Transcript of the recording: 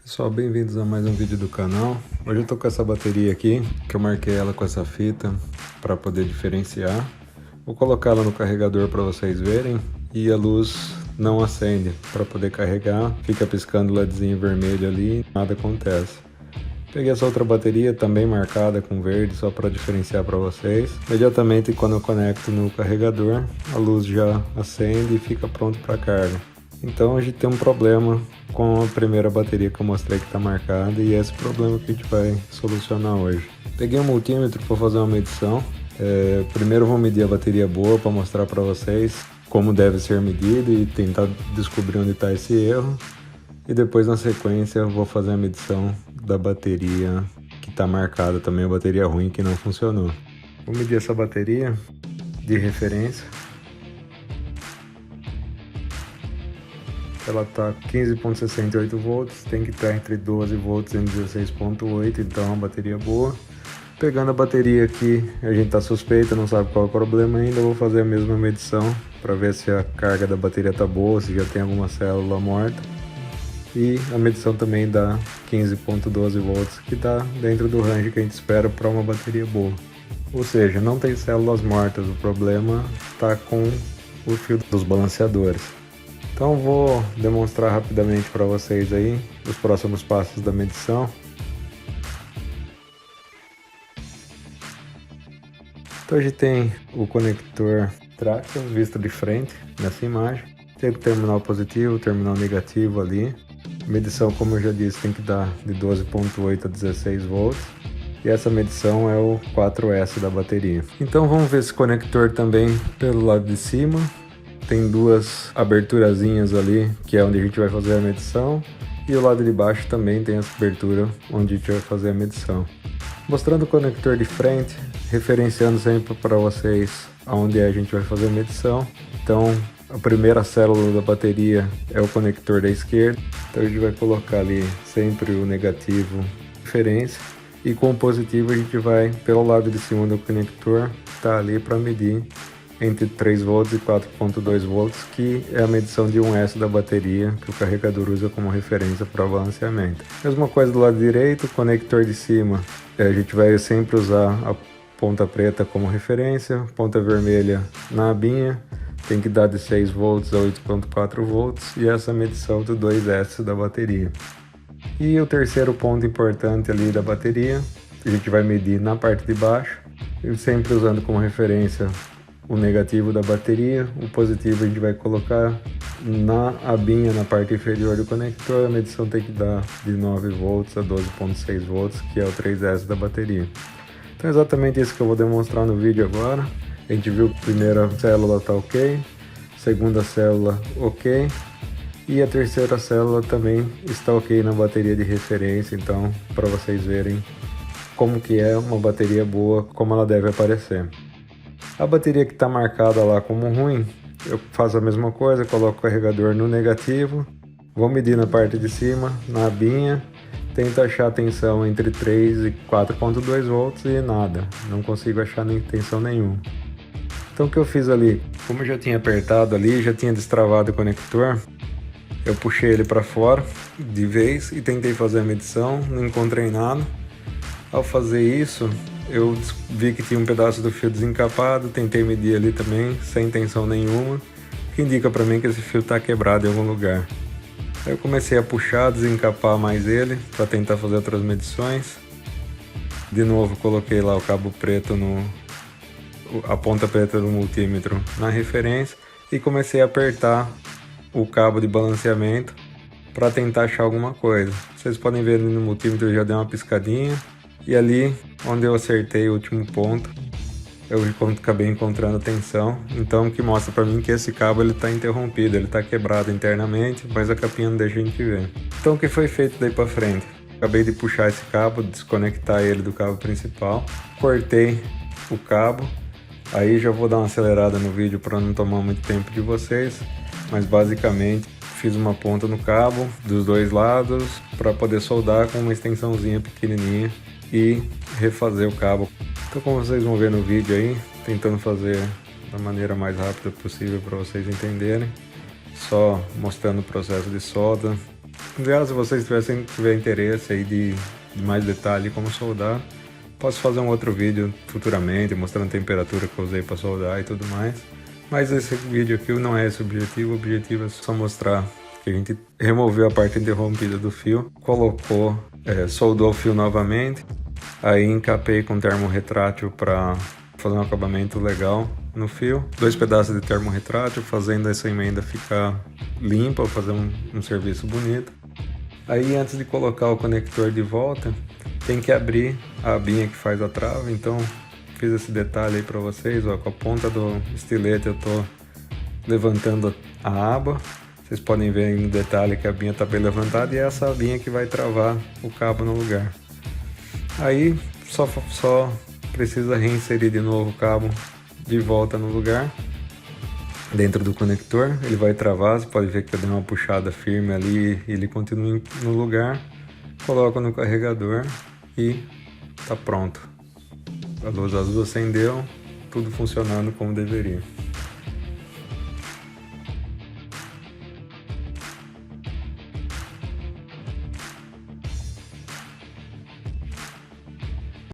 Pessoal, bem-vindos a mais um vídeo do canal. Hoje eu tô com essa bateria aqui, que eu marquei ela com essa fita para poder diferenciar. Vou colocar ela no carregador para vocês verem e a luz não acende para poder carregar, fica piscando o LEDzinho vermelho ali, nada acontece. Peguei essa outra bateria também marcada com verde só para diferenciar para vocês. Imediatamente quando eu conecto no carregador, a luz já acende e fica pronto para carga. Então a gente tem um problema com a primeira bateria que eu mostrei que está marcada e é esse problema que a gente vai solucionar hoje. Peguei um multímetro para fazer uma medição. Primeiro eu vou medir a bateria boa para mostrar para vocês como deve ser medido e tentar descobrir onde está esse erro. E depois na sequência eu vou fazer a medição da bateria que está marcada também, a bateria ruim que não funcionou. Vou medir essa bateria de referência. Ela está 15.68 volts, tem que estar entre 12 volts e 16.8, então é uma bateria boa. Pegando a bateria aqui, a gente está suspeita, não sabe qual é o problema ainda, eu vou fazer a mesma medição para ver se a carga da bateria está boa, se já tem alguma célula morta. E a medição também dá 15.12 volts, que está dentro do range que a gente espera para uma bateria boa. Ou seja, não tem células mortas, o problema está com o fio dos balanceadores. Então vou demonstrar rapidamente para vocês aí os próximos passos da medição. Então a gente tem o conector Traction visto de frente nessa imagem. Tem o terminal positivo, o terminal negativo ali. A medição, como eu já disse, tem que dar de 12.8 a 16 volts. E essa medição é o 4S da bateria. Então vamos ver esse conector também pelo lado de cima. Tem duas aberturazinhas ali, que é onde a gente vai fazer a medição. E o lado de baixo também tem essa abertura, onde a gente vai fazer a medição. Mostrando o conector de frente, referenciando sempre para vocês aonde a gente vai fazer a medição. Então, a primeira célula da bateria é o conector da esquerda. Então a gente vai colocar ali sempre o negativo referência. E com o positivo a gente vai pelo lado de cima do conector, tá ali para medir entre 3 volts e 4.2 volts, que é a medição de 1S da bateria que o carregador usa como referência para balanceamento. Mesma coisa do lado direito, conector de cima, a gente vai sempre usar a ponta preta como referência, ponta vermelha na abinha, tem que dar de 6 volts a 8.4 volts e essa medição do 2S da bateria. E o terceiro ponto importante ali da bateria, a gente vai medir na parte de baixo, sempre usando como referência o negativo da bateria, o positivo a gente vai colocar na abinha na parte inferior do conector. A medição tem que dar de 9 volts a 12.6 volts, que é o 3S da bateria. Então é exatamente isso que eu vou demonstrar no vídeo agora. A gente viu que a primeira célula está ok, segunda célula ok, e a terceira célula também está ok na bateria de referência, então para vocês verem como que é uma bateria boa, como ela deve aparecer. A bateria que está marcada lá como ruim, eu faço a mesma coisa, coloco o carregador no negativo, vou medir na parte de cima, na abinha, tento achar a tensão entre 3 e 4.2 volts e nada, não consigo achar nem tensão nenhuma. Então o que eu fiz ali, como eu já tinha apertado ali, já tinha destravado o conector, eu puxei ele para fora de vez e tentei fazer a medição, não encontrei nada. Ao fazer isso, eu vi que tinha um pedaço do fio desencapado, tentei medir ali também, sem tensão nenhuma, que indica para mim que esse fio está quebrado em algum lugar. Aí eu comecei a puxar, desencapar mais ele, para tentar fazer outras medições. De novo coloquei lá o cabo preto, a ponta preta do multímetro na referência, e comecei a apertar o cabo de balanceamento para tentar achar alguma coisa. Vocês podem ver ali no multímetro, já deu uma piscadinha. E ali, onde eu acertei o último ponto, eu acabei encontrando tensão. Então, o que mostra para mim que esse cabo está interrompido, ele está quebrado internamente, mas a capinha não deixa a gente ver. Então, o que foi feito daí para frente? Acabei de puxar esse cabo, desconectar ele do cabo principal, cortei o cabo. Aí já vou dar uma acelerada no vídeo para não tomar muito tempo de vocês, mas basicamente fiz uma ponta no cabo dos dois lados para poder soldar com uma extensãozinha pequenininha e refazer o cabo. Então, como vocês vão ver no vídeo aí, tentando fazer da maneira mais rápida possível para vocês entenderem, só mostrando o processo de solda Aliás, se vocês tiverem interesse aí de mais detalhe como soldar, posso fazer um outro vídeo futuramente mostrando a temperatura que eu usei para soldar e tudo mais. Mas esse vídeo aqui não é esse o objetivo é só mostrar que a gente removeu a parte interrompida do fio, colocou, soldou o fio novamente, aí encapei com termo retrátil para fazer um acabamento legal no fio, 2 pedaços de termo retrátil, fazendo essa emenda ficar limpa, fazer um serviço bonito. Aí antes de colocar o conector de volta, tem que abrir a abinha que faz a trava, então fiz esse detalhe aí para vocês, ó, com a ponta do estilete eu tô levantando a aba, vocês podem ver aí no detalhe que a abinha está bem levantada e é essa abinha que vai travar o cabo no lugar. Aí só precisa reinserir de novo o cabo de volta no lugar, dentro do conector, ele vai travar, você pode ver que eu dei uma puxada firme ali e ele continua no lugar, coloca no carregador e tá pronto. A luz azul acendeu, tudo funcionando como deveria.